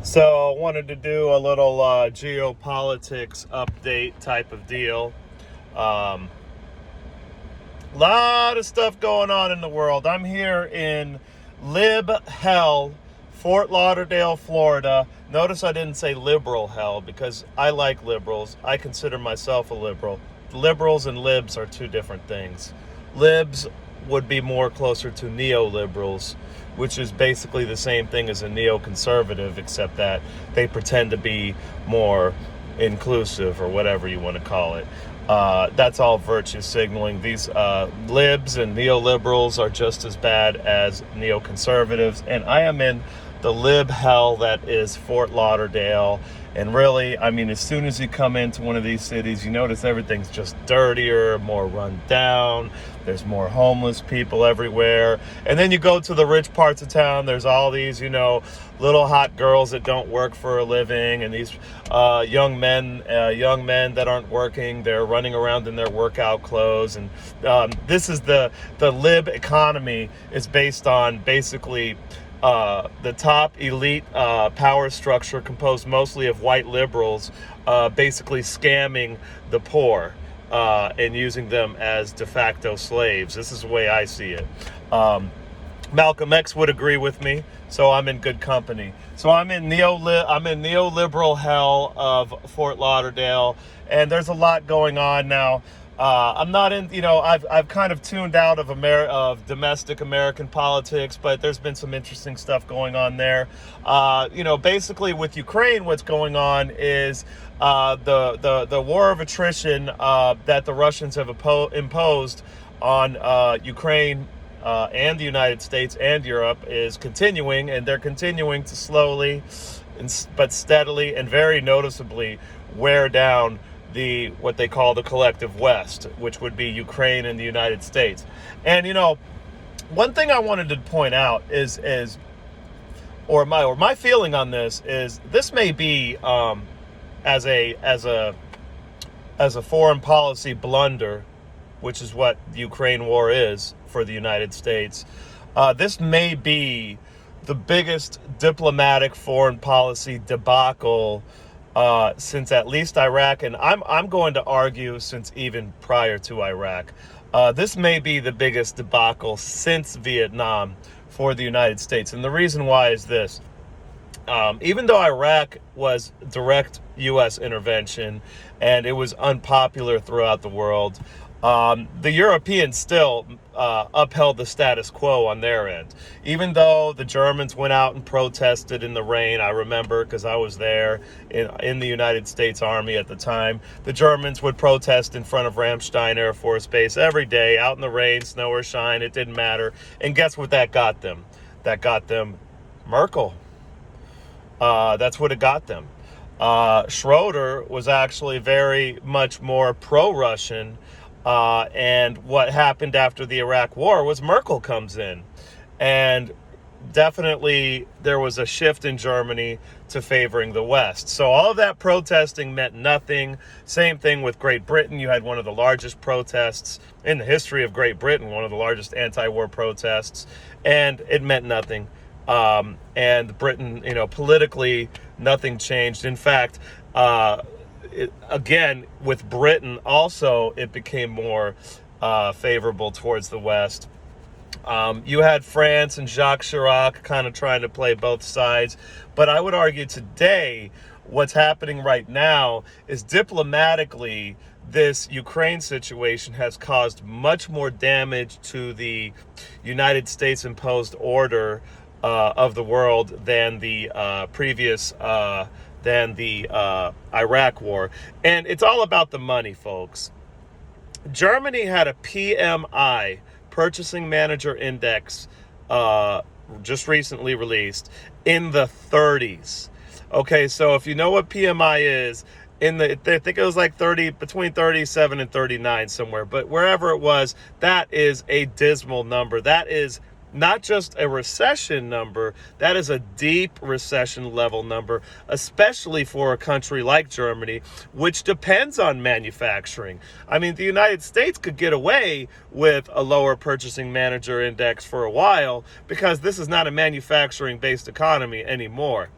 So I wanted to do a little geopolitics update type of deal. Um, Lot of stuff going on in the world. I'm here in lib hell, Fort Lauderdale, Florida. Notice I didn't say liberal hell because I like liberals. I consider myself a liberal. Liberals and libs are two different things. Libs would be more closer to neoliberals, which is basically the same thing as a neoconservative, except that they pretend to be more inclusive or whatever you want to call it. That's all virtue signaling. These libs and neoliberals are just as bad as neoconservatives. And I am in the lib hell that is Fort Lauderdale. And really, I mean, as soon as you come into one of these cities, you notice everything's just dirtier, more run down. There's more homeless people everywhere. And then you go to the rich parts of town, there's all these, little hot girls that don't work for a living, and these young men that aren't working. They're running around in their workout clothes. And this is the lib economy is based on basically the top elite power structure composed mostly of white liberals basically scamming the poor and using them as de facto slaves. This is the way I see it. Malcolm X would agree with me, so I'm in good company. So I'm in neoliberal hell of Fort Lauderdale, and there's a lot going on now. I'm not in, I've kind of tuned out of domestic American politics, but there's been some interesting stuff going on there. Basically with Ukraine, what's going on is the war of attrition that the Russians have imposed on Ukraine and the United States and Europe is continuing, and they're continuing to slowly but steadily and very noticeably wear down what they call the collective West, which would be Ukraine and the United States. And one thing I wanted to point out is my feeling on this may be as a foreign policy blunder, which is what the Ukraine war is for the United States. This may be the biggest diplomatic foreign policy debacle since at least Iraq, and I'm going to argue since even prior to Iraq. This may be the biggest debacle since Vietnam for the United States. And the reason why is this. Even though Iraq was direct U.S. intervention and it was unpopular throughout the world, the Europeans still upheld the status quo on their end. Even though the Germans went out and protested in the rain, I remember because I was there in the United States Army at the time. The Germans would protest in front of Ramstein Air Force Base every day, out in the rain, snow or shine, it didn't matter. And guess what that got them? That got them Merkel. That's what it got them. Schroeder was actually very much more pro-Russian. And what happened after the Iraq War was Merkel comes in. And definitely there was a shift in Germany to favoring the West. So all of that protesting meant nothing. Same thing with Great Britain. You had one of the largest protests in the history of Great Britain, one of the largest anti-war protests, and it meant nothing. And Britain, politically, nothing changed. In fact, again, with Britain also, it became more favorable towards the West. You had France and Jacques Chirac kind of trying to play both sides. But I would argue today, what's happening right now is diplomatically, this Ukraine situation has caused much more damage to the United States imposed order of the world than the previous than the Iraq war. And it's all about the money, folks. Germany had a PMI, Purchasing Manager Index, just recently released, in the 30s. Okay, so if you know what PMI is, I think it was like between 37 and 39 somewhere, but wherever it was, that is a dismal number. That is not just a recession number, that is a deep recession level number, especially for a country like Germany, which depends on manufacturing. I mean, the United States could get away with a lower purchasing manager index for a while because this is not a manufacturing-based economy anymore.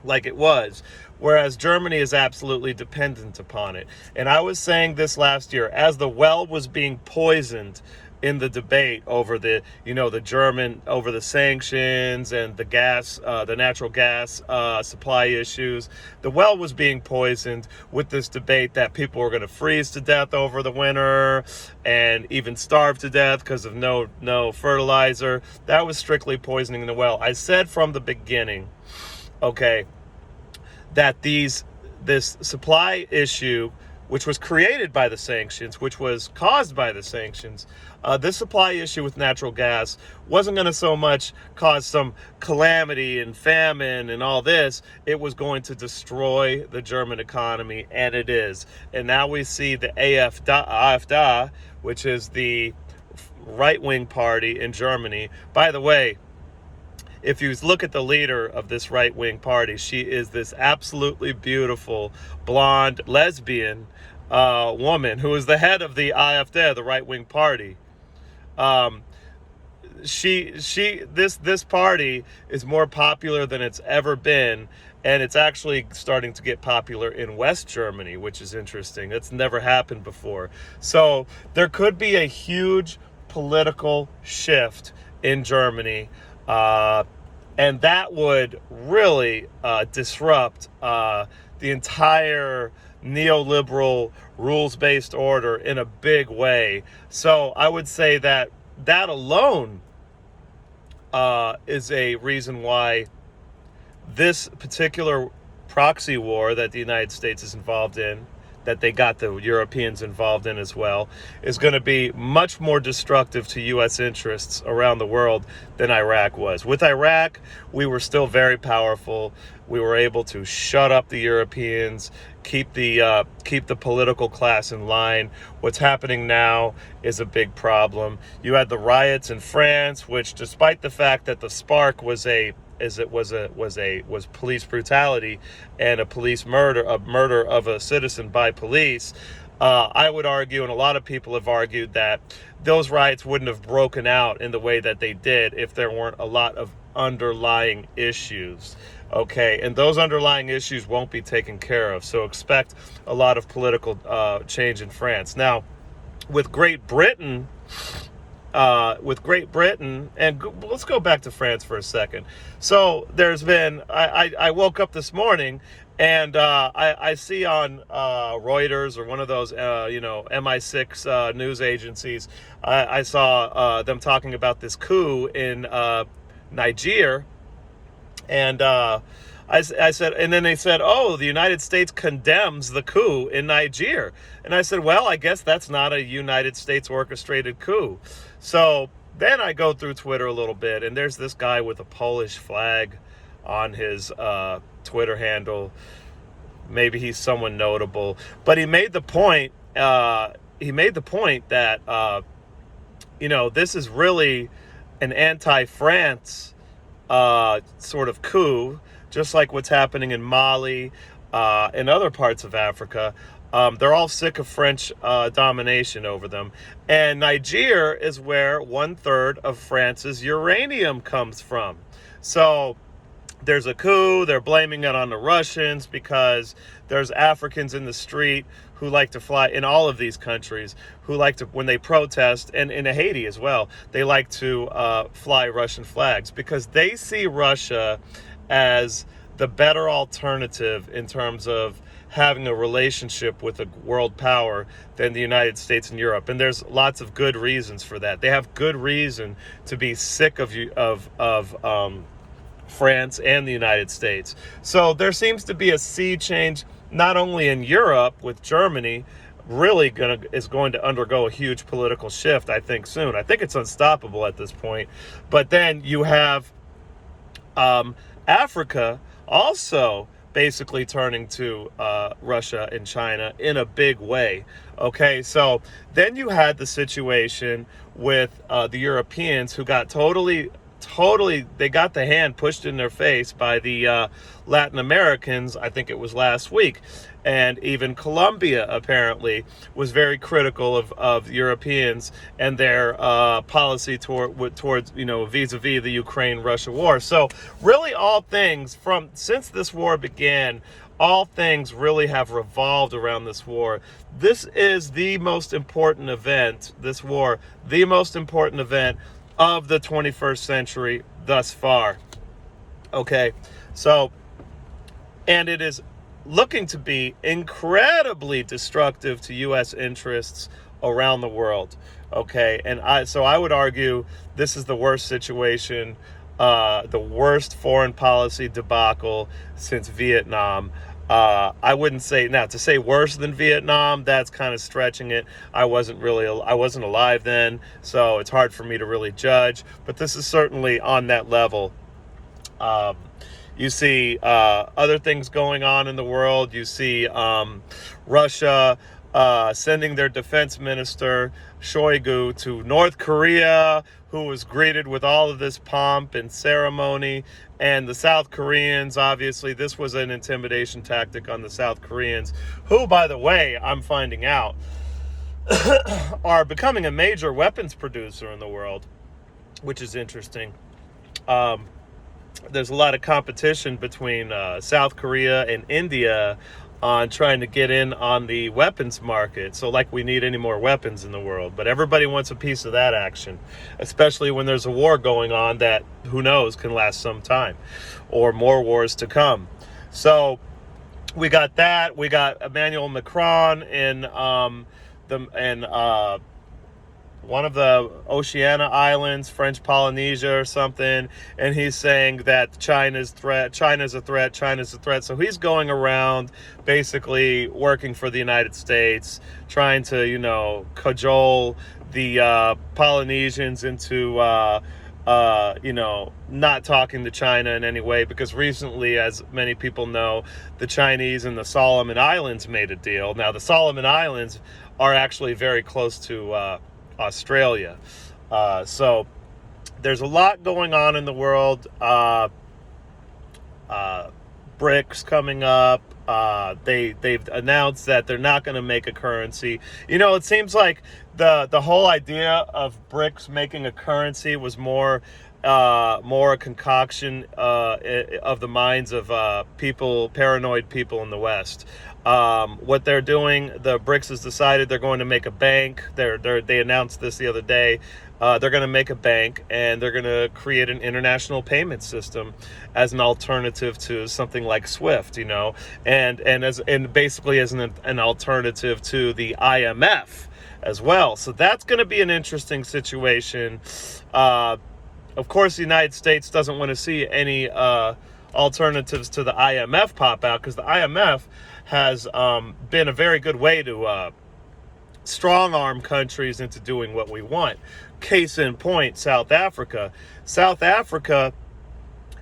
like it was, whereas Germany is absolutely dependent upon it. And I was saying this last year, as the well was being poisoned in the debate over the German, over the sanctions and the gas, the natural gas supply issues. The well was being poisoned with this debate that people were going to freeze to death over the winter and even starve to death because of no fertilizer. That was strictly poisoning the well. I said from the beginning, okay, that this supply issue, which was created by the sanctions, which was caused by the sanctions, this supply issue with natural gas wasn't going to so much cause some calamity and famine and all this. It was going to destroy the German economy, and it is. And now we see the AfD, which is the right-wing party in Germany. By the way, if you look at the leader of this right-wing party, she is this absolutely beautiful, blonde, lesbian woman who is the head of the AfD, the right-wing party. This party is more popular than it's ever been, and it's actually starting to get popular in West Germany, which is interesting. It's never happened before. So there could be a huge political shift in Germany, and that would really disrupt the entire neoliberal rules-based order in a big way. So I would say that alone is a reason why this particular proxy war that the United States is involved in, that they got the Europeans involved in as well, is going to be much more destructive to U.S. interests around the world than Iraq was. With Iraq, we were still very powerful. We were able to shut up the Europeans, keep the political class in line. What's happening now is a big problem. You had the riots in France, which, despite the fact that the spark was police brutality and a murder of a citizen by police, I would argue, and a lot of people have argued, that those riots wouldn't have broken out in the way that they did if there weren't a lot of underlying issues. Okay, and those underlying issues won't be taken care of. So expect a lot of political change in France. Now, with Great Britain, and let's go back to France for a second. So there's been, I woke up this morning and I see on Reuters or one of those, MI6 news agencies, I saw them talking about this coup in Niger. And I said, and then they said, oh, the United States condemns the coup in Niger. And I said, well, I guess that's not a United States orchestrated coup. So then I go through Twitter a little bit, and there's this guy with a Polish flag on his Twitter handle. Maybe he's someone notable, but he made the point. That this is really an anti-France sort of coup, just like what's happening in Mali and other parts of Africa. They're all sick of French domination over them. And Niger is where 1/3 of France's uranium comes from. So there's a coup. They're blaming it on the Russians because there's Africans in the street who like to fly, in all of these countries, who like to, when they protest, and in Haiti as well, they like to fly Russian flags because they see Russia as the better alternative in terms of having a relationship with a world power than the United States and Europe. And there's lots of good reasons for that. They have good reason to be sick of France and the United States. So there seems to be a sea change, not only in Europe with Germany, really is going to undergo a huge political shift, I think, soon. I think it's unstoppable at this point. But then you have Africa also basically turning to Russia and China in a big way. Okay, so then you had the situation with the Europeans who got totally totally, they got the hand pushed in their face by the Latin Americans. I think it was last week. And even Colombia apparently was very critical of Europeans and their policy towards, vis-a-vis the Ukraine-Russia war. So really all things since this war began, all things really have revolved around this war. This is the most important event, this war, the most important event of the 21st century thus far. Okay, so, and it is looking to be incredibly destructive to U.S. interests around the world. Okay, and I would argue this is the worst situation, the worst foreign policy debacle since Vietnam. I wouldn't say, now to say worse than Vietnam, that's kind of stretching it. I wasn't alive then, so it's hard for me to really judge, but this is certainly on that level. You see other things going on in the world. You see Russia sending their defense minister, Shoigu, to North Korea, who was greeted with all of this pomp and ceremony. And the South Koreans, obviously, this was an intimidation tactic on the South Koreans, who, by the way, I'm finding out, are becoming a major weapons producer in the world, which is interesting. There's a lot of competition between South Korea and India on trying to get in on the weapons market. So like we need any more weapons in the world. But everybody wants a piece of that action, especially when there's a war going on that, who knows, can last some time, or more wars to come. So we got that. We got Emmanuel Macron in one of the Oceania islands, French Polynesia or something, and he's saying that China's a threat. So he's going around basically working for the United States, trying to, cajole the Polynesians into, not talking to China in any way, because recently, as many people know, the Chinese and the Solomon Islands made a deal. Now, the Solomon Islands are actually very close to Australia. So there's a lot going on in the world. BRICS coming up. They've announced that they're not going to make a currency. It seems like the whole idea of BRICS making a currency was more a concoction of the minds of paranoid people in the West. What they're doing, the BRICS has decided they're going to make a bank. They announced this the other day. They're going to make a bank, and they're going to create an international payment system as an alternative to something like SWIFT, and basically as an alternative to the IMF as well. So that's going to be an interesting situation. Of course, the United States doesn't want to see any alternatives to the IMF pop out, because the IMF has been a very good way to strong-arm countries into doing what we want. Case in point, South Africa. South Africa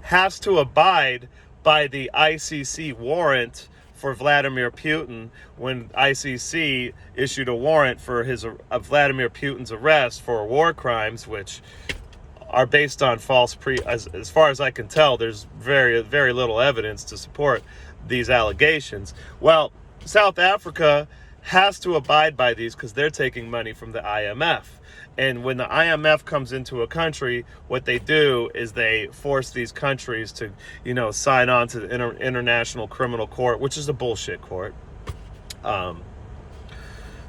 has to abide by the ICC warrant for Vladimir Putin when ICC issued a warrant for Vladimir Putin's arrest for war crimes, which are based on false as far as I can tell, there's very, very little evidence to support these allegations. Well, South Africa has to abide by these because they're taking money from the IMF. And when the IMF comes into a country, what they do is they force these countries to, sign on to the International Criminal Court, which is a bullshit court.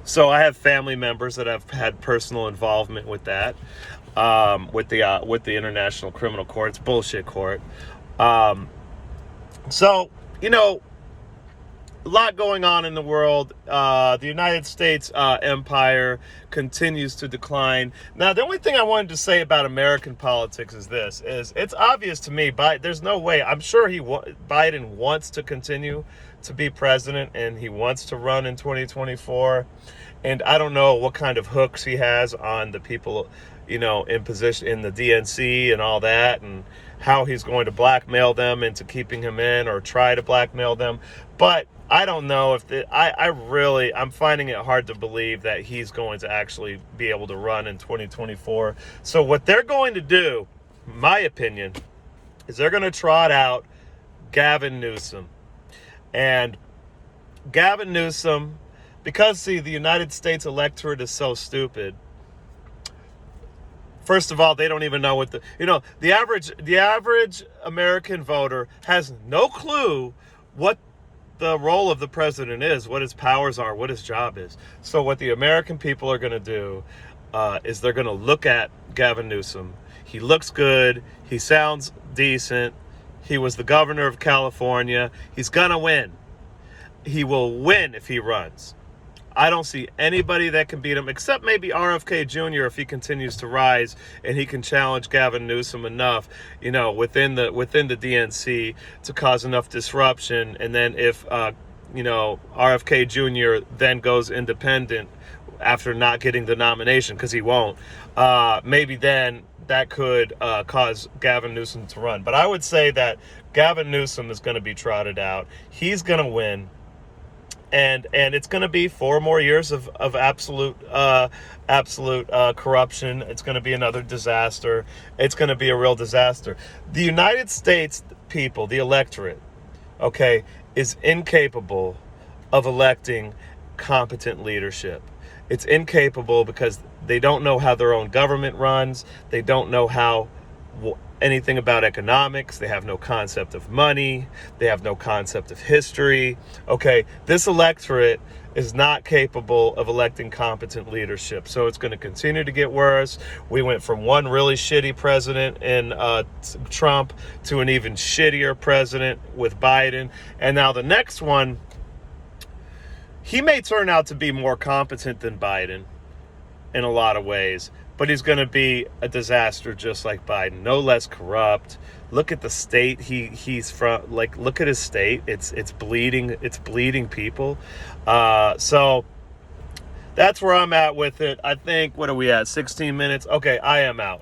So I have family members that have had personal involvement with that, with the International Criminal Court. It's bullshit court. So, a lot going on in the world. The United States empire continues to decline. Now, the only thing I wanted to say about American politics is this: it's obvious to me, there's no way. I'm sure Biden wants to continue to be president, and he wants to run in 2024. And I don't know what kind of hooks he has on the people, in position in the DNC and all that, and how he's going to blackmail them into keeping him in, or try to blackmail them. But I don't know if I'm finding it hard to believe that he's going to actually be able to run in 2024. So what they're going to do my opinion, is they're going to trot out Gavin Newsom. And Gavin Newsom, because, see, the United States electorate is so stupid. First of all, they don't even know what the average American voter has no clue what the role of the president is, what his powers are, what his job is. So what the American people are going to do is they're going to look at Gavin Newsom. He looks good. He sounds decent. He was the governor of California. He's going to win. He will win if he runs. I don't see anybody that can beat him, except maybe RFK Jr. if he continues to rise and he can challenge Gavin Newsom enough, within the DNC to cause enough disruption. And then if RFK Jr. then goes independent after not getting the nomination, because he won't, maybe then that could cause Gavin Newsom to run. But I would say that Gavin Newsom is going to be trotted out. He's going to win. And it's going to be 4 more years of absolute corruption. It's going to be another disaster. It's going to be a real disaster. The United States people, the electorate, okay, is incapable of electing competent leadership. It's incapable because they don't know how their own government runs. They don't know anything about economics. They have no concept of money. They have no concept of history. Okay, this electorate is not capable of electing competent leadership. So it's going to continue to get worse. We went from one really shitty president in Trump to an even shittier president with Biden. And now the next one, he may turn out to be more competent than Biden in a lot of ways, but he's going to be a disaster just like Biden. No less corrupt. Look at the state he's from. Like, look at his state. It's bleeding. It's bleeding people. So that's where I'm at with it. I think, what are we at? 16 minutes? Okay, I am out.